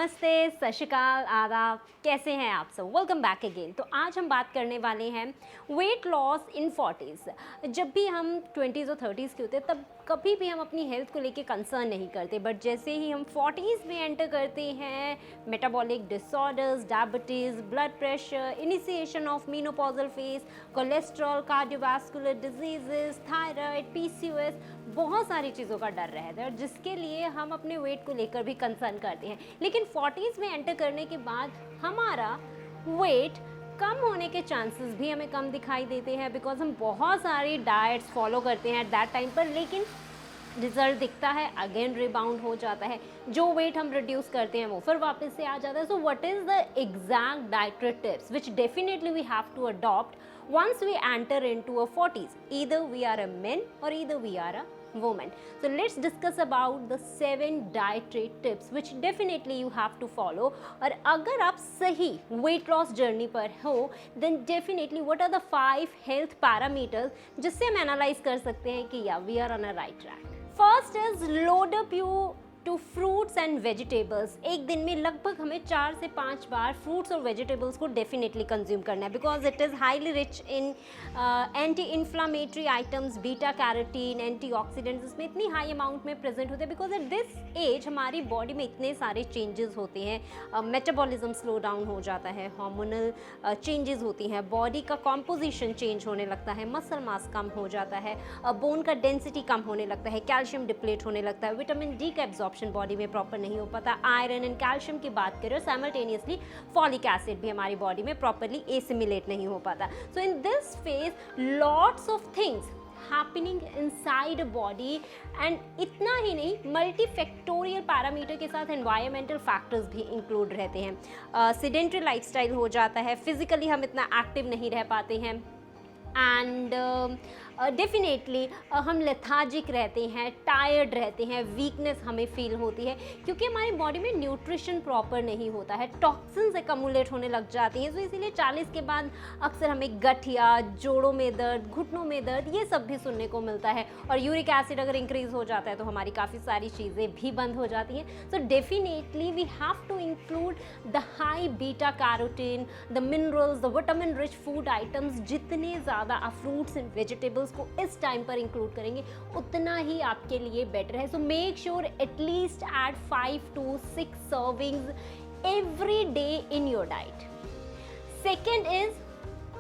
नमस्ते, सत श्री अकाल, आदाब, कैसे हैं आप सब। Welcome back again. तो आज हम बात करने वाले हैं वेट लॉस इन 40s। जब भी हम 20s और 30s के होते हैं तब कभी भी हम अपनी हेल्थ को लेके कंसर्न नहीं करते, बट जैसे ही हम 40s में एंटर करते हैं, metabolic disorders, diabetes, blood pressure, initiation of menopausal phase, cholesterol, cardiovascular diseases, thyroid, PCOS, बहुत सारी चीज़ों का डर रहता है जिसके लिए हम अपने वेट को लेकर भी कंसर्न करते हैं। लेकिन 40s में एंटर करने के बाद हमारा वेट कम होने के चांसेस भी हमें कम दिखाई देते हैं, बिकॉज हम बहुत सारी डाइट्स फॉलो करते हैं एट दैट टाइम पर, लेकिन रिजल्ट दिखता है, अगेन रिबाउंड हो जाता है। जो वेट हम रिड्यूस करते हैं वो फिर वापस से आ जाता है। So what is the exact dietary tips which definitely we have to adopt once we enter into our 40s? Either we are a man or either we are a woman. So let's discuss about the 7 dietary tips which definitely you have to follow. और अगर आप सही weight loss journey पर हो then definitely what are the 5 health parameters जिससे हम analyze कर सकते हैं कि yeah we are on a right track. First is load up you to fruits and vegetables. एक दिन में लगभग हमें 4 से 5 बार फ्रूट्स और वेजिटेबल्स को डेफिनेटली कंज्यूम करना है, because it is highly rich in anti inflammatory items, beta carotene, antioxidants इसमें इतनी हाई अमाउंट में प्रेजेंट होते हैं। बिकॉज एट दिस एज हमारी बॉडी में इतने सारे चेंजेस होते हैं, मेटाबॉलिज्म स्लो डाउन हो जाता है, हार्मोनल चेंजेस होती हैं, बॉडी का कॉम्पोजिशन चेंज होने लगता है, मसल मास कम हो जाता है, बोन का डेंसिटी कम होने लगता है, कैल्शियम डिप्लेट होने लगता है, विटामिन डी का एब्जॉर्प्शन बॉडी में प्रॉपर नहीं हो पाता, आयरन एंड कैल्शियम की बात करें, साइमल्टेनियसली फॉलिक एसिड भी हमारी बॉडी में प्रॉपरली एसिमिलेट नहीं हो पाता। So in this phase lots of things happening inside body, and इतना ही नहीं मल्टीफैक्टोरियल पैरामीटर के साथ एनवायरमेंटल फैक्टर्स भी इंक्लूड रहते हैं। सेडेंट्री लाइफस्टाइल हो जाता है, फिजिकली हम इतना एक्टिव नहीं रह पाते हैं, एंड डेफिनेटली हम लेथार्जिक रहते हैं, टायर्ड रहते हैं, वीकनेस हमें फील होती है क्योंकि हमारी बॉडी में न्यूट्रिशन प्रॉपर नहीं होता है, टॉक्सिन्स एकमुलेट होने लग जाती हैं। तो इसीलिए 40 के बाद अक्सर हमें गठिया, जोड़ों में दर्द, घुटनों में दर्द ये सब भी सुनने को मिलता है, और यूरिक एसिड अगर इंक्रीज हो जाता है तो हमारी काफ़ी सारी चीज़ें भी बंद हो जाती हैं। So definitely we have to include the high beta carotene, the minerals, the vitamin rich food items. जितने ज़्यादा आप फ्रूट्स एंड वेजिटेबल्स को इस टाइम पर इंक्लूड करेंगे उतना ही आपके लिए बेटर है। So make sure at least add 5 to 6 servings every day in your diet. Second is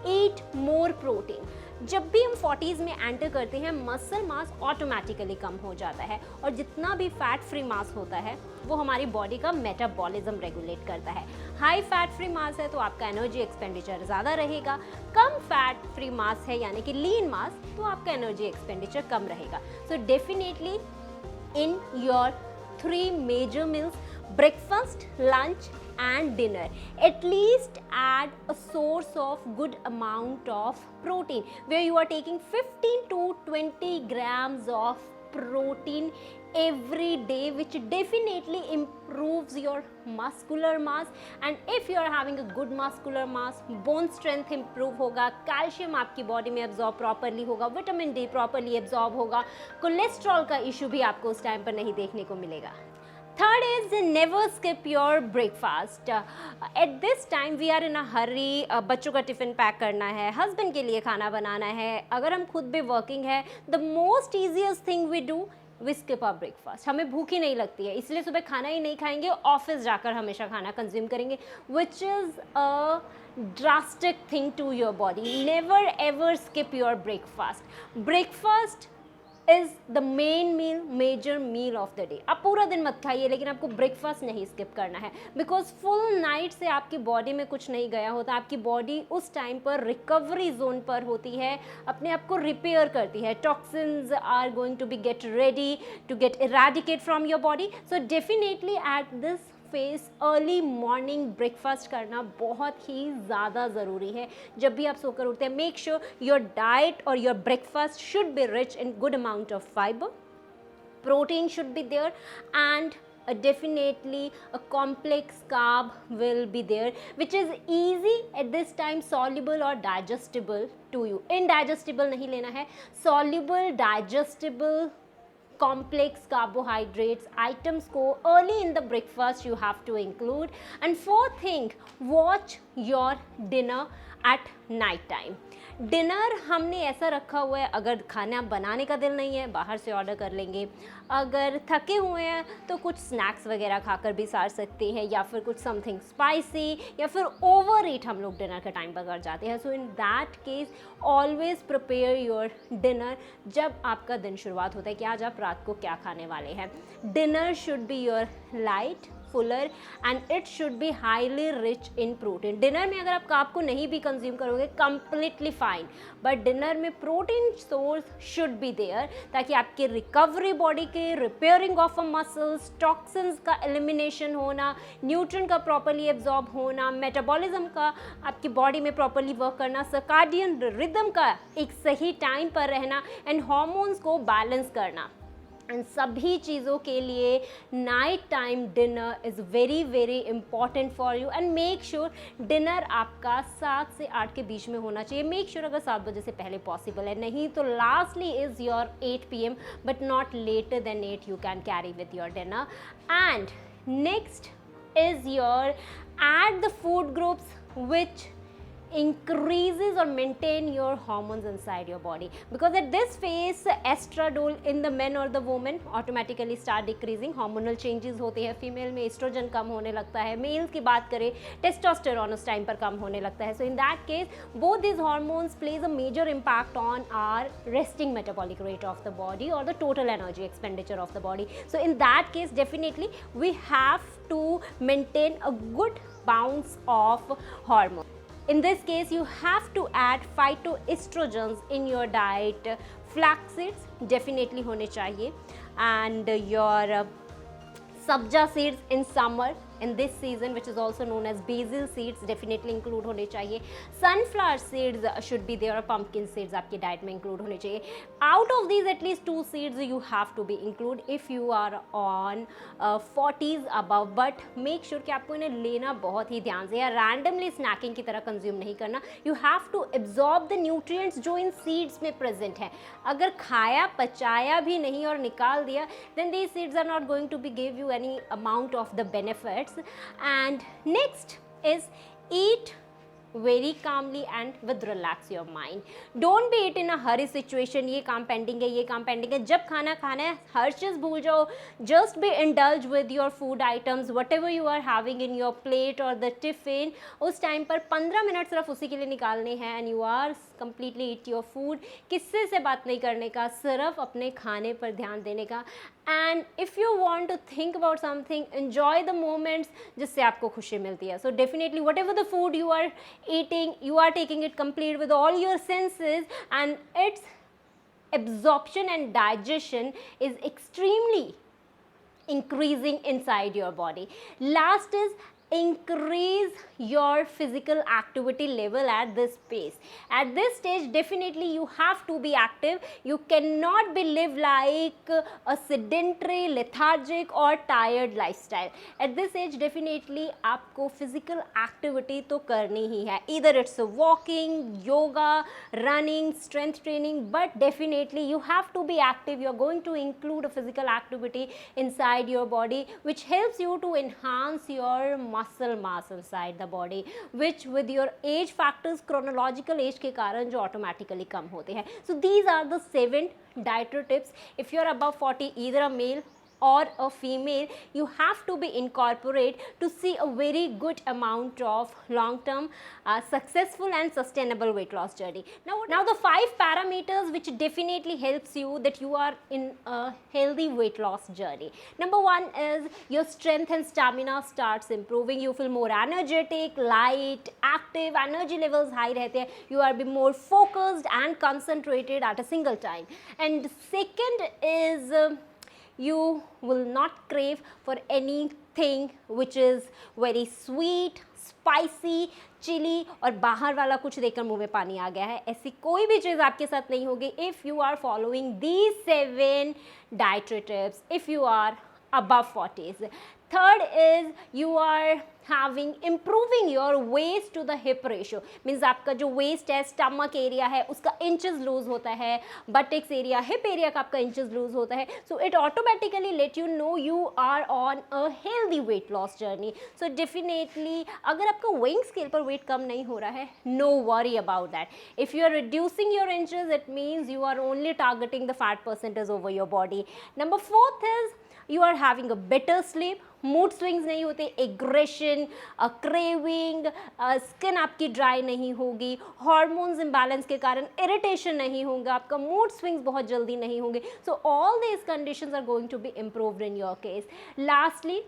eat more protein. जब भी हम 40s में एंटर करते हैं मसल मास ऑटोमेटिकली कम हो जाता है, और जितना भी फैट फ्री मास होता है वो हमारी बॉडी का मेटाबॉलिज्म रेगुलेट करता है। हाई फैट फ्री मास है तो आपका एनर्जी एक्सपेंडिचर ज़्यादा रहेगा, कम फैट फ्री मास है यानी कि लीन मास तो आपका एनर्जी एक्सपेंडिचर कम रहेगा। So definitely in your 3 major meals, breakfast, lunch and dinner, at least add a source of good amount of protein where you are taking 15 to 20 grams of protein every day, which definitely improves your muscular mass, and if you are having a good muscular mass, bone strength improve होगा, calcium आपकी body में absorb properly होगा, vitamin D properly absorb होगा, cholesterol का issue भी आपको उस time पर नहीं देखने को मिलेगा। Third is never skip your breakfast. At this time we are in a hurry. बच्चों का टिफ़िन पैक करना है, हस्बैंड के लिए खाना बनाना है, अगर हम खुद भी वर्किंग है, the most easiest thing we do we skip our breakfast. हमें भूख ही नहीं लगती है इसलिए सुबह खाना ही नहीं खाएंगे, ऑफिस जाकर हमेशा खाना कंज्यूम करेंगे, which is a drastic thing to your body. Never ever skip your breakfast. Breakfast is the main meal, major meal of the day. आप पूरा दिन मत खाइए लेकिन आपको ब्रेकफास्ट नहीं स्किप करना है, बिकॉज फुल नाइट से आपकी बॉडी में कुछ नहीं गया होता, आपकी बॉडी उस टाइम पर रिकवरी जोन पर होती है, अपने आप को रिपेयर करती है, toxins are going to be get ready to get eradicate from your body. So definitely at this phase early morning breakfast करना बहुत ही ज़्यादा ज़रूरी है। जब भी आप सोकर उठते हैं मेक श्योर योर डाइट और your breakfast should be rich in good amount of fibre, protein should be there, and definitely a complex carb will be there which is easy at this time, soluble or digestible to you. indigestible नहीं लेना है, soluble, digestible complex carbohydrates items को early in the breakfast you have to include. And fourth thing, watch your dinner at night time. Dinner हमने ऐसा रखा हुआ है, अगर खाना बनाने का दिल नहीं है बाहर से ऑर्डर कर लेंगे, अगर थके हुए हैं तो कुछ स्नैक्स वगैरह खाकर भी सार सकते हैं, या फिर कुछ समथिंग स्पाइसी, या फिर ओवर ईट हम लोग डिनर के टाइम पर कर जाते हैं. So in that case always prepare your dinner जब आपका दिन शुरुआत होता है कि आज आप रात को क्या खाने वाले हैं. Dinner should be your light, fuller and it should be highly rich in protein. Dinner में अगर आप कार्ब को नहीं भी कंज्यूम करोगे कंप्लीटली फाइन, बट डिनर में protein source should be there ताकि आपके रिकवरी बॉडी के, repairing of a muscles, toxins का एलिमिनेशन होना, न्यूट्रिएंट का प्रॉपर्ली एब्जॉर्ब होना, मेटाबॉलिज्म का आपकी बॉडी में प्रॉपर्ली वर्क करना, सर्काडियन रिदम का एक सही टाइम पर रहना एंड हार्मोन्स को बैलेंस करना. एंड सभी चीज़ों के लिए night time dinner is very very important for you. And make sure dinner आपका 7 से 8 के बीच में होना चाहिए. मेक श्योर अगर 7 बजे से पहले पॉसिबल है, नहीं तो lastly is your 8 PM, but not later than 8 you can carry with your dinner. And next is your add the food groups which increases or maintain your hormones inside your body, because at this phase estradiol in the men or the woman automatically start decreasing. hormonal changes होते हैं, female में oestrogen कम होने लगता है, mails की बात करें testosterone उस टाइम पर कम होने लगता है. so in that case both these hormones plays a major impact on our resting metabolic rate of the body or the total energy expenditure of the body. so in that case definitely we have to maintain a good bounce of hormone. In this case you have to add phytoestrogens in your diet. Flax seeds definitely होने चाहिए, and your sabja seeds in summer in this season, which is also known as basil seeds, definitely include होने चाहिए. sunflower seeds should be there, pumpkin seeds आपकी diet में include होने चाहिए. out of these at least 2 seeds you have to be include if you are on 40s above, but make sure कि आपको इन्हें लेना बहुत ही ध्यान से, या randomly snacking की तरह consume नहीं करना. you have to absorb the nutrients जो इन seeds में present है. अगर खाया पचाया भी नहीं और निकाल दिया, then these seeds are not going to be give you any amount of the benefits. And next is eat very calmly and with relax your mind. Don't be it in a hurry situation. ये काम pending है, ये काम pending है. जब खाना खाना है हर चीज़ भूल जाओ. Just be indulge with your food items, whatever you are having in your plate or the tiffin. उस टाइम पर 15 मिनट सिर्फ उसी के लिए निकालने हैं and you are completely eat your food. किससे से बात नहीं करने का, सिर्फ अपने खाने पर ध्यान देने का. And if you want to think about something, enjoy the moments जिससे आपको खुशी मिलती है. So definitely whatever the food you are eating, you are taking it complete with all your senses, and its absorption and digestion is extremely increasing inside your body. Last is increase your physical activity level at this pace. At this stage definitely you have to be active. You cannot be live like a sedentary, lethargic or tired lifestyle. At this age definitely आपको physical activity तो करनी ही है. Either it's a walking, yoga, running, strength training, but definitely you have to be active. You are going to include a physical activity inside your body which helps you to enhance your muscle mass inside the body, which with your age factors, chronological age के कारण जो automatically कम होते हैं. So these are the 7 dietary tips. If you are above 40, either a male or a female, you have to be incorporate to see a very good amount of long-term successful and sustainable weight loss journey. Now the 5 parameters which definitely helps you that you are in a healthy weight loss journey. Number 1 is your strength and stamina starts improving. You feel more energetic, light, active, energy levels high रहते हैं. You are be more focused and concentrated at a single time. And second is you will not crave for anything which is very sweet, spicy, chilli और बाहर वाला कुछ देखकर मुंह में पानी आ गया है. ऐसी कोई भी चीज़ आपके साथ नहीं होगी if you are following these 7 dietary tips. If you are above 40s. Third is you are having improving your waist to the hip ratio, means आपका जो waist है, stomach area है, उसका inches lose होता है, buttocks area, hip area का आपका inches lose होता है. So it automatically let you know you are on a healthy weight loss journey. So definitely अगर आपका weighing scale पर weight कम नहीं हो रहा है, no worry about that. If you are reducing your inches, it means you are only targeting the fat percentage over your body. Number fourth is you are having a better sleep, mood swings नहीं होते, aggression, craving, skin आपकी dry नहीं होगी, hormones imbalance के कारण irritation नहीं होगा, आपका मूड स्विंग्स बहुत जल्दी नहीं होंगे. So all these conditions are going to be improved in your case. Lastly,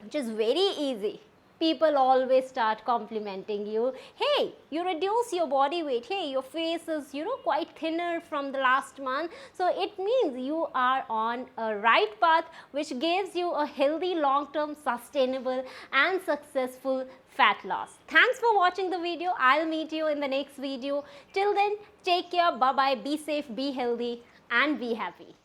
which is very easy, people always start complimenting you. Hey, you reduce your body weight. Hey, your face is, quite thinner from the last month. So it means you are on a right path, which gives you a healthy, long-term, sustainable and successful fat loss. Thanks for watching the video. I'll meet you in the next video. Till then, take care. Bye-bye. Be safe, be healthy and be happy.